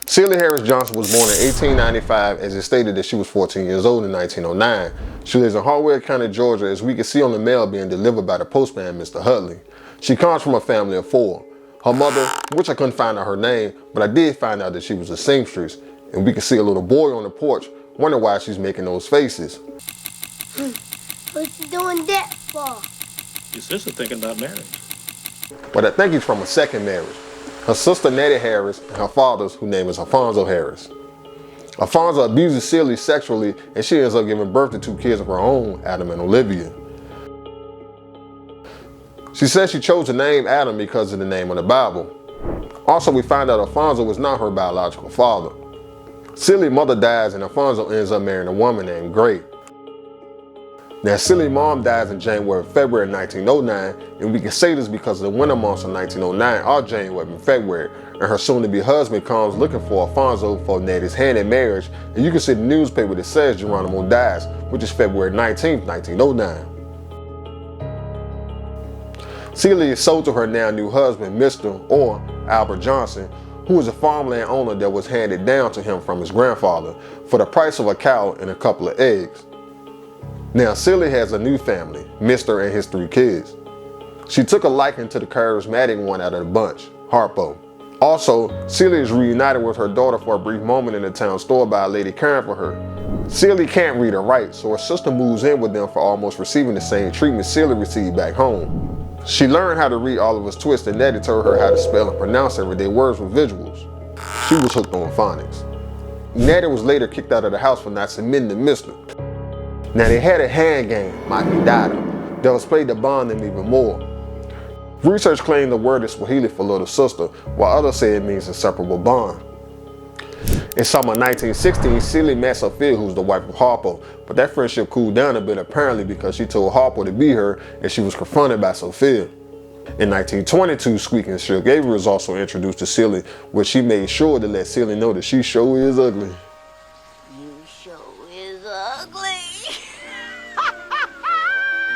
Celie Harris Johnson was born in 1895, as it stated that she was 14 years old in 1909. She lives in Hartwell County, Georgia, as we can see on the mail being delivered by the postman, Mr. Hudley. She comes from a family of 4. Her mother, which I couldn't find out her name, but I did find out that she was a seamstress, and we can see a little boy on the porch wondering why she's making those faces. What's he doing that for? Your sister thinking about marriage. But I think he's from a second marriage. Her sister Nettie Harris and her father's, whose name is Alfonso Harris. Alfonso abuses Celie sexually, and she ends up giving birth to 2 kids of her own, Adam and Olivia. She says she chose the name Adam because of the name of the Bible. Also, we find out Alfonso was not her biological father. Celie's mother dies and Alfonso ends up marrying a woman named Gray. Now, Celie's mom dies in January and February 1909, and we can say this because the winter months of 1909 are January and February, and her soon-to-be husband comes looking for Alfonso for Nettie's hand in marriage, and you can see the newspaper that says Geronimo dies, which is February 19, 1909. Celie is sold to her now new husband, Mr. or Albert Johnson, who is a farmland owner that was handed down to him from his grandfather for the price of a cow and a couple of eggs. Now, Celie has a new family, Mr. and his 3 kids. She took a liking to the charismatic one out of the bunch, Harpo. Also, Celie is reunited with her daughter for a brief moment in the town store by a lady caring for her. Celie can't read or write, so her sister moves in with them for almost receiving the same treatment Celie received back home. She learned how to read Oliver's Twist, and Nettie told her how to spell and pronounce everyday words with visuals. She was hooked on phonics. Nettie was later kicked out of the house for not submitting to Mr. Now, they had a hand game, Makidado, that was played to bond them even more. Research claimed the word is Swahili for little sister, while others say it means inseparable bond. In summer 1916, Celie met Sophia, who's the wife of Harpo, but that friendship cooled down a bit apparently because she told Harpo to be her and she was confronted by Sophia. In 1922, Squeak and Suge Avery was also introduced to Celie, where she made sure to let Celie know that she sure is ugly. You sure is ugly.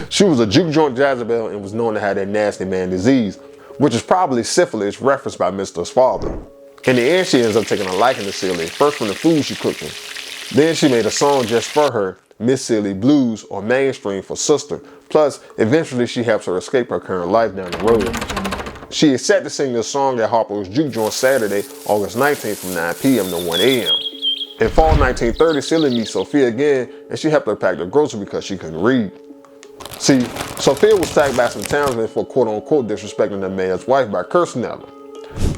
She was a juke joint Jezebel and was known to have that nasty man disease, which is probably syphilis referenced by Mr.'s father. In the end, she ends up taking a liking to Celie, first from the food she cooked him. Then she made a song just for her, Miss Celie Blues, or Mainstream for Sister. Plus, eventually she helps her escape her current life down the road. She is set to sing this song at Harpo's Juke Joint Saturday, August 19th from 9 p.m. to 1 a.m. In fall 1930, Celie meets Sophia again, and she helped her pack the groceries because she couldn't read. See, Sophia was tagged by some townsmen for quote-unquote disrespecting the mayor's wife by cursing at her.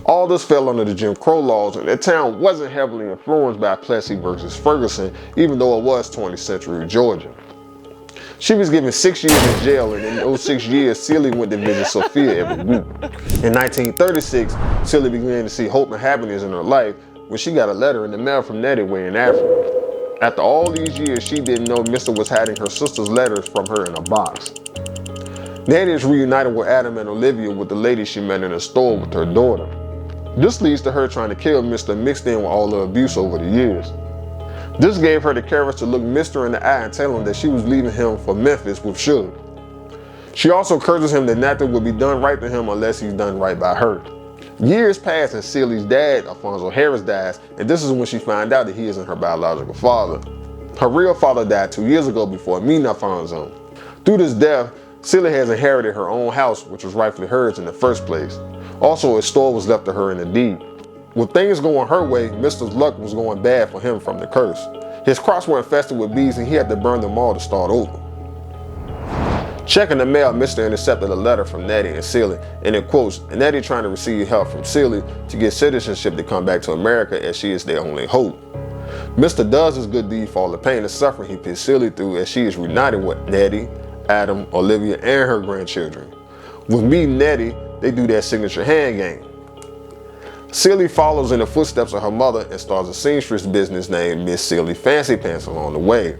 All this fell under the Jim Crow laws, and the town wasn't heavily influenced by Plessy versus Ferguson, even though it was 20th century Georgia. She was given 6 years in jail, and in those 6 years, Celie went to visit Sophia every week. In 1936, Celie began to see hope and happiness in her life when she got a letter in the mail from Nettie way in Africa. After all these years, she didn't know Mr. was hiding her sister's letters from her in a box. Nettie is reunited with Adam and Olivia with the lady she met in the store with her daughter. This leads to her trying to kill Mr. mixed in with all the abuse over the years. This gave her the courage to look Mr. in the eye and tell him that she was leaving him for Memphis with Suge. She also curses him that nothing would be done right to him unless he's done right by her. Years pass and Celie's dad, Alfonso Harris, dies, and this is when she finds out that he isn't her biological father. Her real father died 2 years ago before meeting Alfonso. Through this death, Celie has inherited her own house, which was rightfully hers in the first place. Also, a store was left to her in the deed. With things going her way, Mr.'s luck was going bad for him from the curse. His crops were infested with bees and he had to burn them all to start over. Checking the mail, Mr. intercepted a letter from Nettie and Celie, and it quotes, Nettie trying to receive help from Celie to get citizenship to come back to America as she is their only hope. Mr. does his good deed for all the pain and suffering he put Celie through as she is reunited with Nettie, Adam, Olivia, and her grandchildren. With meeting Nettie, they do their signature hand game. Celie follows in the footsteps of her mother and starts a seamstress business named Miss Celie Fancy Pants along the way.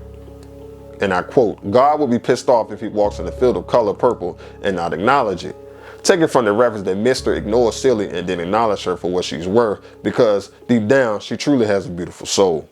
And I quote, God will be pissed off if he walks in the field of color purple and not acknowledge it. Take it from the reference that Mr. ignores Celie and then acknowledge her for what she's worth, because deep down, she truly has a beautiful soul.